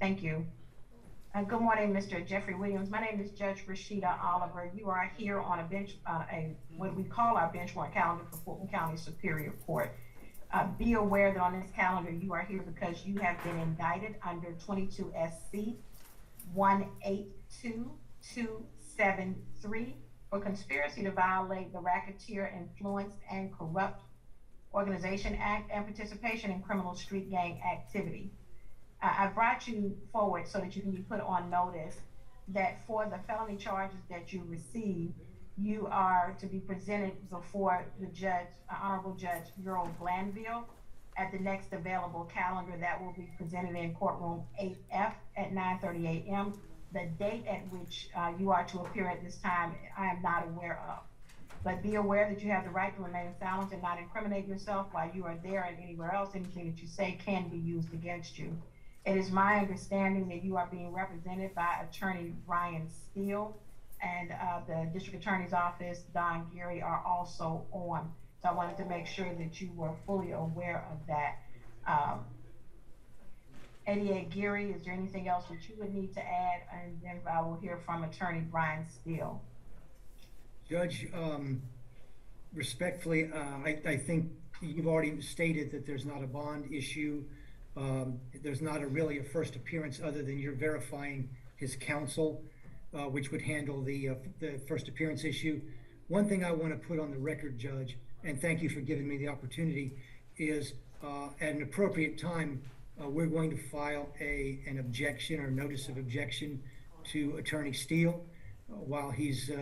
thank you. Good morning, Mr. Jeffrey Williams. My name is Judge Rashida Oliver. You are here on a bench, what we call our bench warrant calendar for Fulton County Superior Court. Be aware that on this calendar, you are here because you have been indicted under 22 SC 182273 for conspiracy to violate the Racketeer Influenced and Corrupt Organization Act and participation in criminal street gang activity. I brought you forward so that you can be put on notice that for the felony charges that you receive, you are to be presented before the judge, Honorable Judge Earl Glanville, at the next available calendar that will be presented in courtroom 8F at 9:30 a.m. The date at which you are to appear at this time, I am not aware of. But be aware that you have the right to remain silent and not incriminate yourself while you are there and anywhere else. Anything that you say can be used against you. It is my understanding that you are being represented by Attorney Brian Steele, and the District Attorney's Office, Don Geary, are also on. So I wanted to make sure that you were fully aware of that. ADA Geary, is there anything else that you would need to add? And then I will hear from Attorney Brian Steele. Judge, respectfully, I think you've already stated that there's not a bond issue. There's not really a first appearance other than you're verifying his counsel, which would handle the first appearance issue. One thing I want to put on the record, Judge, and thank you for giving me the opportunity, is at an appropriate time, we're going to file an objection or notice of objection to Attorney Steele. While he's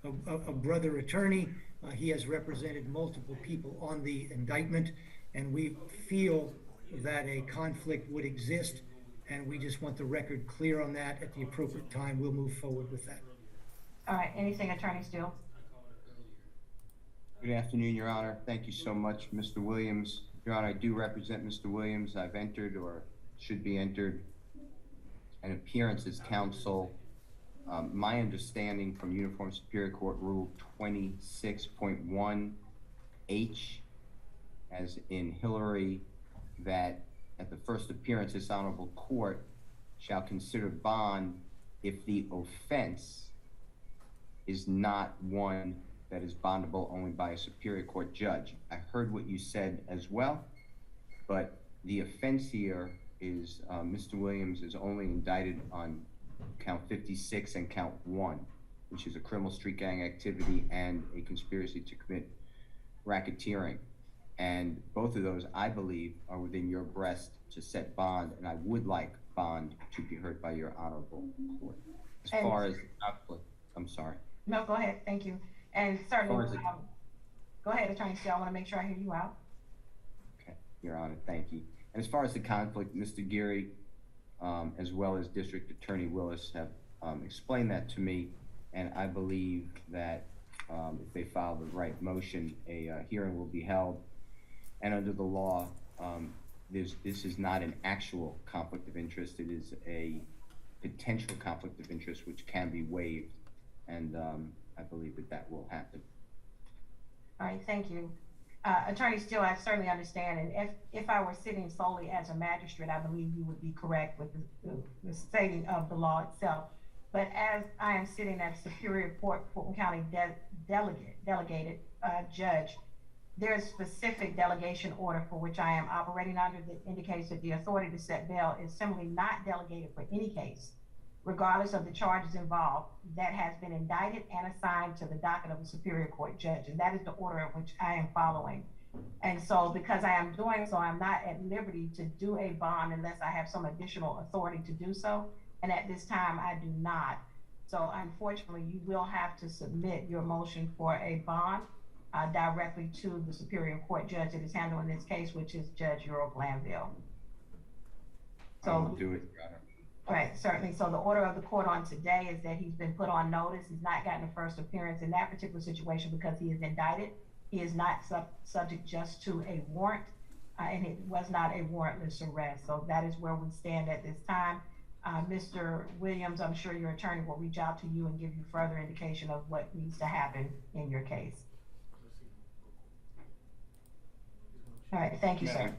a brother attorney, he has represented multiple people on the indictment, and we feel that a conflict would exist, and we just want the record clear on that. At the appropriate time, we'll move forward with that. All right, anything, Attorney Steele? Good afternoon, Your Honor. Thank you so much, Mr. Williams. Your Honor, I do represent Mr. Williams. I've entered, or should be entered, an appearance as counsel. My understanding from Uniform Superior Court Rule 26.1H, as in Hillary, that at the first appearance, this honorable court shall consider bond if the offense is not one that is bondable only by a Superior Court judge. I heard what you said as well, but the offense here is Mr. Williams is only indicted on count 56 and count 1, which is a criminal street gang activity and a conspiracy to commit racketeering. And both of those, I believe, are within your breast to set bond, and I would like bond to be heard by your honorable court. As far as conflict, I'm sorry. No, go ahead, thank you. And certainly, go ahead, Attorney Steele, I want to make sure I hear you out. Okay, Your Honor, thank you. And as far as the conflict, Mr. Geary, as well as District Attorney Willis have explained that to me, and I believe that if they file the right motion, a hearing will be held. And under the law, this is not an actual conflict of interest. It is a potential conflict of interest which can be waived, and I believe that will happen. All right, thank you. Attorney Steele, I certainly understand, and if I were sitting solely as a magistrate, I believe you would be correct with the stating of the law itself. But as I am sitting as Superior Court Fulton County delegated judge, there is specific delegation order for which I am operating under that indicates that the authority to set bail is simply not delegated for any case, regardless of the charges involved, that has been indicted and assigned to the docket of the Superior Court judge. And that is the order in which I am following. And so because I am doing so, I'm not at liberty to do a bond unless I have some additional authority to do so. And at this time, I do not. So unfortunately, you will have to submit your motion for a bond directly to the Superior Court judge that is handling this case, which is Judge Earl Glanville. So, I will do it, Your Honor. Right, certainly. So the order of the court on today is that he's been put on notice. He's not gotten a first appearance in that particular situation because he is indicted. He is not subject just to a warrant, and it was not a warrantless arrest. So that is where we stand at this time. Mr. Williams, I'm sure your attorney will reach out to you and give you further indication of what needs to happen in your case. All right, thank you, sir.